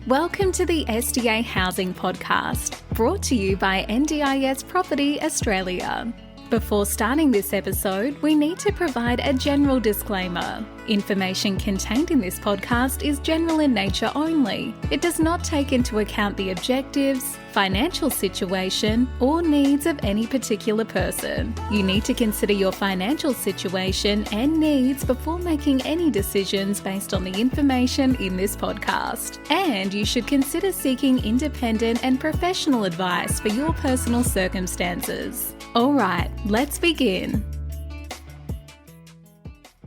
Welcome to the SDA Housing Podcast, brought to you by NDIS Property Australia. Before starting this episode, we need to provide a general disclaimer. Information contained in this podcast is general in nature only. It does not take into account the objectives, financial situation, or needs of any particular person. You need to consider your financial situation and needs before making any decisions based on the information in this podcast. And you should consider seeking independent and professional advice for your personal circumstances. All right, let's begin.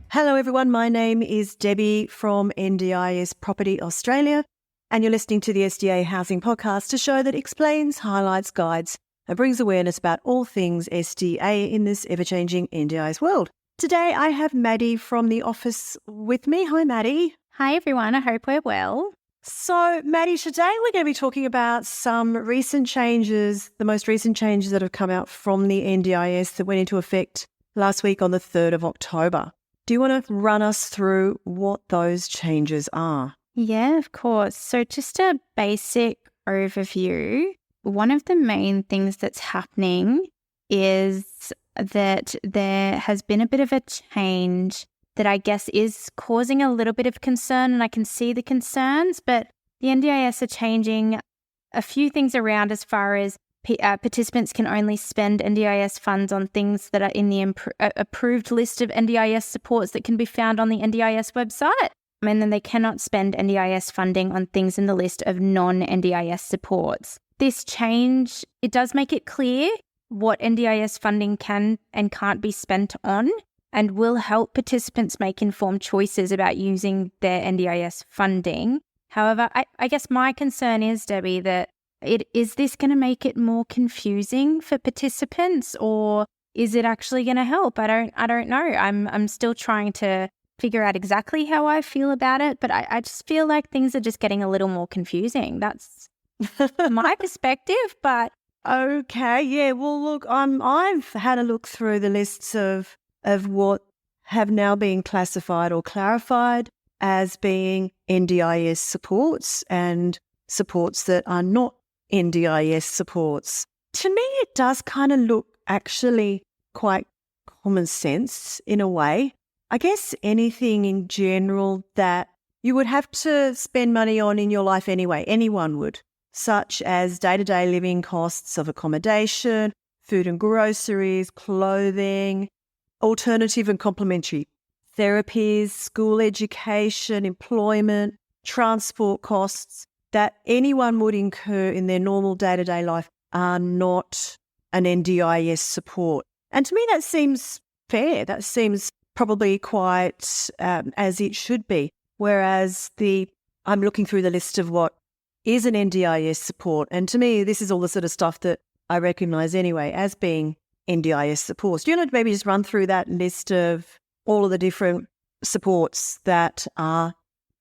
Hello everyone, my name is Debbie from NDIS Property Australia, and you're listening to the SDA Housing Podcast, a show that explains, highlights, guides and brings awareness about all things SDA in this ever-changing NDIS world. Today I have Maddie from the office with me. Hi Maddie. Hi everyone, I hope we're well. So Maddie, today we're going to be talking about some recent changes, the most recent changes that have come out from the NDIS that went into effect last week on the 3rd of October. Do you want to run us through what those changes are? Yeah, of course. So just a basic overview. One of the main things that's happening is that there has been a bit of a change that I guess is causing a little bit of concern, and I can see the concerns, but the NDIS are changing a few things around as far as participants can only spend NDIS funds on things that are in the approved list of NDIS supports that can be found on the NDIS website. And then they cannot spend NDIS funding on things in the list of non-NDIS supports. This change, it does make it clear what NDIS funding can and can't be spent on, and will help participants make informed choices about using their NDIS funding. However, I guess my concern is, Debbie, that is this going to make it more confusing for participants, or is it actually going to help? I don't know. I'm still trying to figure out exactly how I feel about it, but I just feel like things are just getting a little more confusing. That's my perspective, but okay, yeah. Well, look, I've had a look through the lists of what have now been classified or clarified as being NDIS supports and supports that are not NDIS supports. To me, it does kind of look actually quite common sense in a way. I guess anything in general that you would have to spend money on in your life anyway, anyone would, such as day-to-day living costs of accommodation, food and groceries, clothing, alternative and complementary therapies, school education, employment, transport costs that anyone would incur in their normal day-to-day life are not an NDIS support. And to me, that seems fair. That seems probably quite as it should be. Whereas I'm looking through the list of what is an NDIS support, and to me, this is all the sort of stuff that I recognise anyway as being NDIS supports. Do you want to maybe just run through that list of all of the different supports that are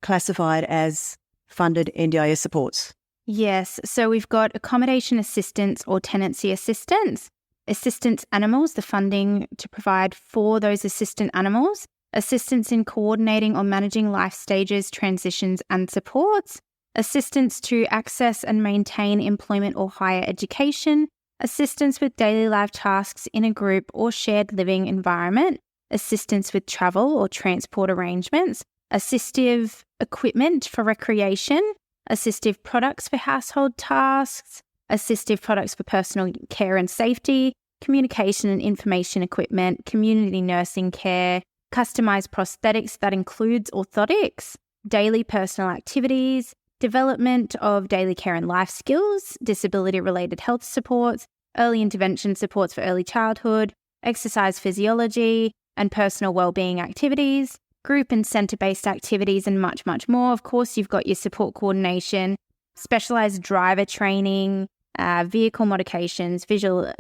classified as funded NDIS supports? yes. So we've got accommodation assistance or tenancy assistance, assistance animals, the funding to provide for those assistant animals, assistance in coordinating or managing life stages, transitions and supports, assistance to access and maintain employment or higher education, assistance with daily life tasks in a group or shared living environment, assistance with travel or transport arrangements, assistive equipment for recreation, assistive products for household tasks, assistive products for personal care and safety, communication and information equipment, community nursing care, customised prosthetics that includes orthotics, daily personal activities, development of daily care and life skills, disability-related health supports, early intervention supports for early childhood, exercise physiology and personal wellbeing activities, group and centre-based activities, and much, much more. Of course, you've got your support coordination, specialised driver training, vehicle modifications, vision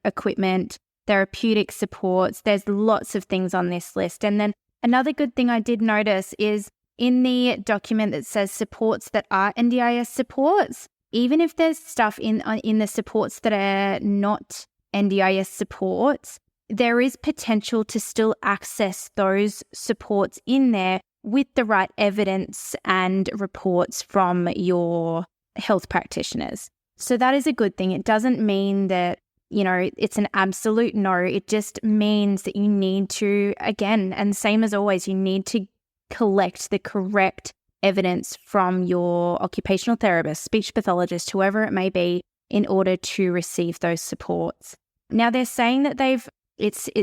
equipment, therapeutic supports. There's lots of things on this list. And then another good thing I did notice is in the document that says supports that are NDIS supports, even if there's stuff in the supports that are not NDIS supports, there is potential to still access those supports in there with the right evidence and reports from your health practitioners. So that is a good thing. It doesn't mean that, it's an absolute no. It just means that you need to, again, and same as always, you need to collect the correct evidence from your occupational therapist, speech pathologist, whoever it may be, in order to receive those supports. Now, they're saying that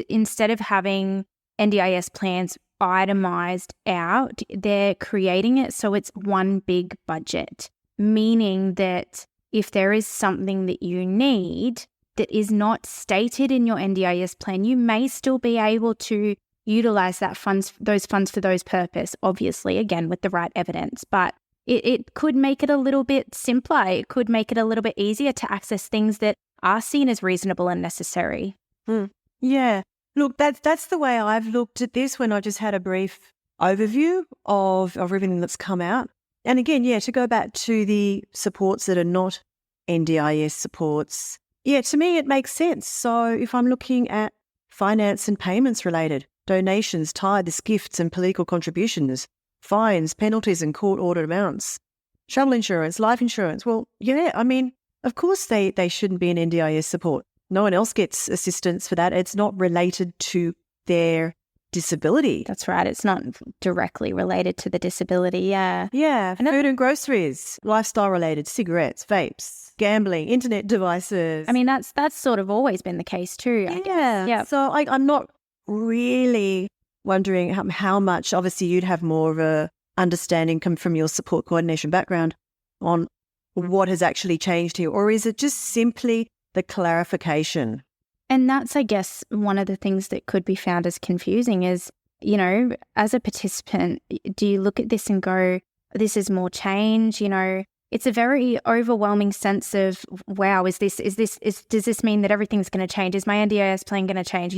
instead of having NDIS plans itemized out, they're creating it so it's one big budget, meaning that if there is something that you need that is not stated in your NDIS plan, you may still be able to utilize those funds for those purpose, obviously, again, with the right evidence. But it could make it a little bit simpler. It could make it a little bit easier to access things that are seen as reasonable and necessary. Yeah. Look, that's the way I've looked at this when I just had a brief overview of everything that's come out. And again, to go back to the supports that are not NDIS supports, to me it makes sense. So if I'm looking at finance and payments related, donations, tithes, gifts and political contributions, fines, penalties and court-ordered amounts, travel insurance, life insurance, of course they shouldn't be an NDIS support. No one else gets assistance for that. It's not related to their disability. That's right. It's not directly related to the disability. Yeah. Yeah. Food and groceries, lifestyle related, cigarettes, vapes, gambling, internet devices. That's sort of always been the case too. I guess. Yeah. So I'm not really wondering how much, obviously you'd have more of a understanding come from your support coordination background on what has actually changed here, or is it just simply the clarification? And that's, I guess, one of the things that could be found as confusing is, as a participant, do you look at this and go, this is more change? It's a very overwhelming sense of, wow, does this mean that everything's going to change? Is my NDIS plan going to change?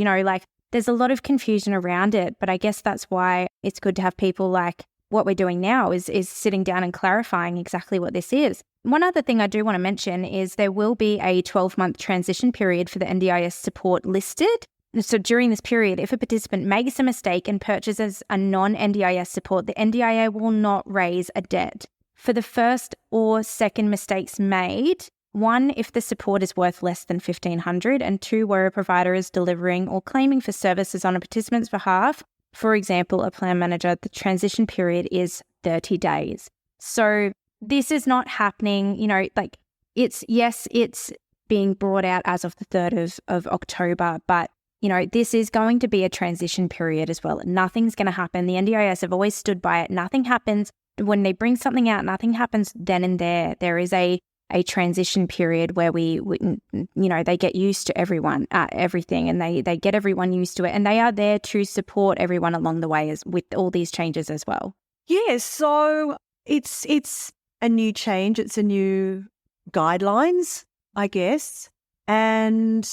There's a lot of confusion around it, but I guess that's why it's good to have people like what we're doing now is sitting down and clarifying exactly what this is. One other thing I do want to mention is there will be a 12-month transition period for the NDIS support listed. So during this period, if a participant makes a mistake and purchases a non-NDIS support, the NDIA will not raise a debt. For the first or second mistakes made, 1, if the support is worth less than $1,500, and 2, where a provider is delivering or claiming for services on a participant's behalf, for example, a plan manager, the transition period is 30 days. So this is not happening, it's being brought out as of the 3rd of October, but, this is going to be a transition period as well. Nothing's going to happen. The NDIS have always stood by it. Nothing happens when they bring something out. Nothing happens then and there. There is a transition period where we they get used to everything, and they get everyone used to it, and they are there to support everyone along the way with all these changes as well. Yeah, so it's a new change. It's a new guidelines, I guess. And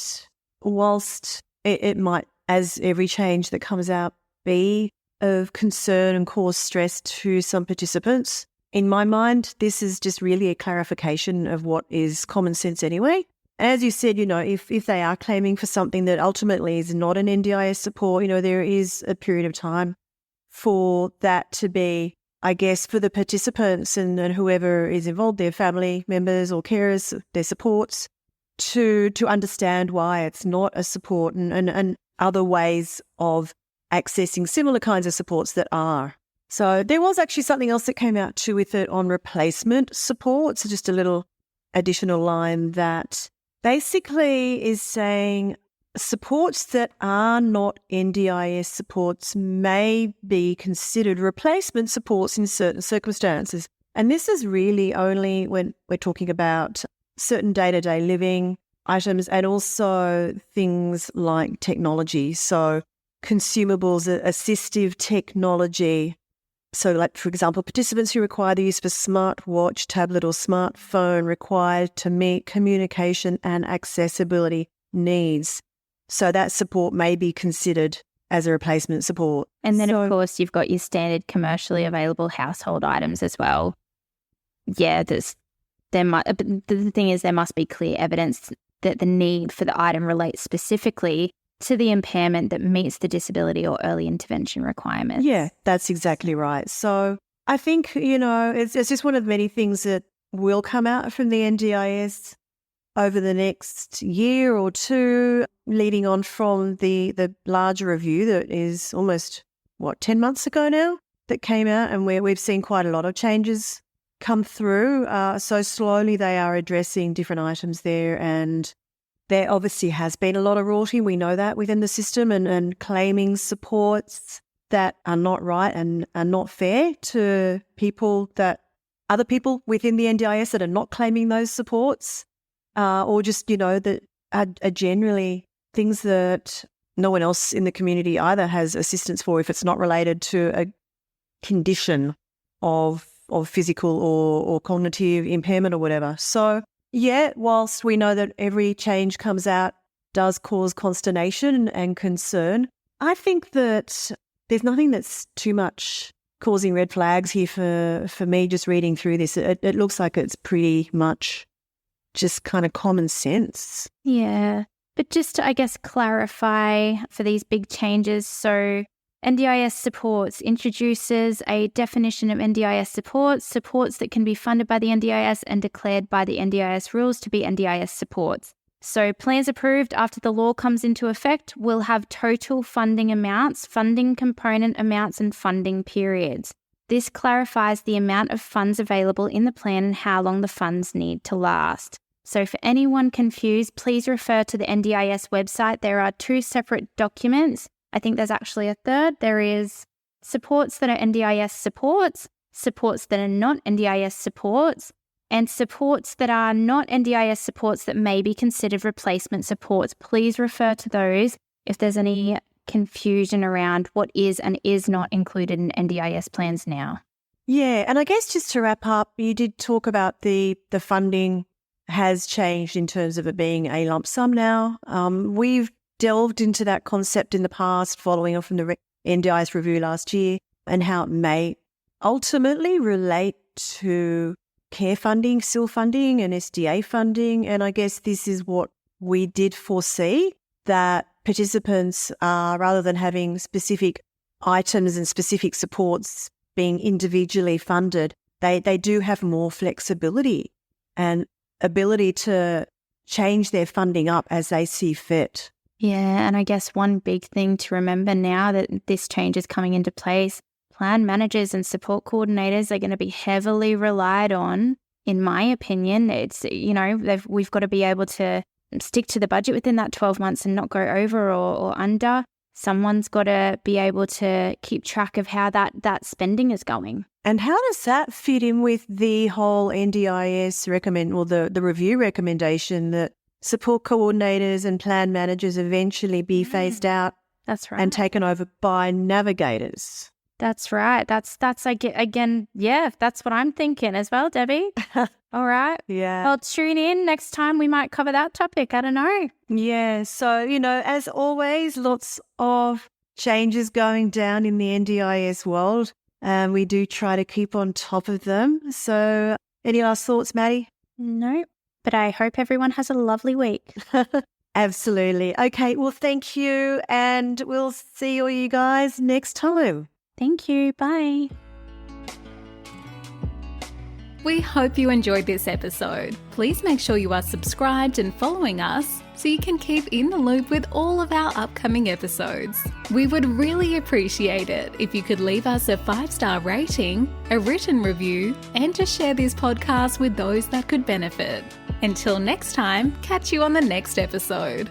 whilst it might, as every change that comes out, be of concern and cause stress to some participants, in my mind, this is just really a clarification of what is common sense anyway. As you said, if they are claiming for something that ultimately is not an NDIS support, there is a period of time for that to be, I guess, for the participants and whoever is involved, their family members or carers, their supports, to understand why it's not a support and other ways of accessing similar kinds of supports that are. So there was actually something else that came out too with it on replacement support. So just a little additional line that basically is saying supports that are not NDIS supports may be considered replacement supports in certain circumstances. And this is really only when we're talking about certain day-to-day living items and also things like technology. So consumables, assistive technology. So like, for example, participants who require the use of a smartwatch, tablet or smartphone required to meet communication and accessibility needs. So that support may be considered as a replacement support. And then, of course, you've got your standard commercially available household items as well. Yeah, the thing is there must be clear evidence that the need for the item relates specifically to the impairment that meets the disability or early intervention requirements. Yeah, that's exactly right. So I think, it's just one of many things that will come out from the NDIS over the next year or two, leading on from the larger review that is almost, 10 months ago now that came out, and where we've seen quite a lot of changes come through. So slowly they are addressing different items there, and there obviously has been a lot of rorting. We know that within the system, and claiming supports that are not right and are not fair to other people within the NDIS that are not claiming those supports, or just, that are generally things that no one else in the community either has assistance for if it's not related to a condition of physical or cognitive impairment or whatever. So, yeah, whilst we know that every change comes out does cause consternation and concern, I think that there's nothing that's too much causing red flags here for me just reading through this. It looks like it's pretty much just kind of common sense. Yeah. But just to, I guess, clarify for these big changes, so NDIS Supports introduces a definition of NDIS supports that can be funded by the NDIS and declared by the NDIS rules to be NDIS supports. So plans approved after the law comes into effect will have total funding amounts, funding component amounts, and funding periods. This clarifies the amount of funds available in the plan and how long the funds need to last. So for anyone confused, please refer to the NDIS website. There are 2 separate documents. I think there's actually a third. There is supports that are NDIS supports that are not NDIS supports, and supports that are not NDIS supports that may be considered replacement supports. Please refer to those if there's any confusion around what is and is not included in NDIS plans now. Yeah, and I guess just to wrap up, you did talk about the funding has changed in terms of it being a lump sum now. We've delved into that concept in the past, following on from the NDIS review last year, and how it may ultimately relate to care funding, SIL funding and SDA funding. And I guess this is what we did foresee, that participants, rather than having specific items and specific supports being individually funded, they do have more flexibility and ability to change their funding up as they see fit. Yeah, and I guess one big thing to remember now that this change is coming into place, plan managers and support coordinators are going to be heavily relied on, in my opinion. It's, we've got to be able to stick to the budget within that 12 months and not go over or under. Someone's got to be able to keep track of how that spending is going. And how does that fit in with the whole NDIS the review recommendation that support coordinators and plan managers eventually be phased out? That's right. And taken over by navigators? That's right. That's again, yeah, that's what I'm thinking as well, Debbie. All right. Yeah. Well, tune in. Next time we might cover that topic. I don't know. Yeah. So, as always, lots of changes going down in the NDIS world. We do try to keep on top of them. So any last thoughts, Maddie? No, but I hope everyone has a lovely week. Absolutely. Okay. Well, thank you. And we'll see all you guys next time. Thank you. Bye. We hope you enjoyed this episode. Please make sure you are subscribed and following us so you can keep in the loop with all of our upcoming episodes. We would really appreciate it if you could leave us a 5-star rating, a written review, and to share this podcast with those that could benefit. Until next time, catch you on the next episode.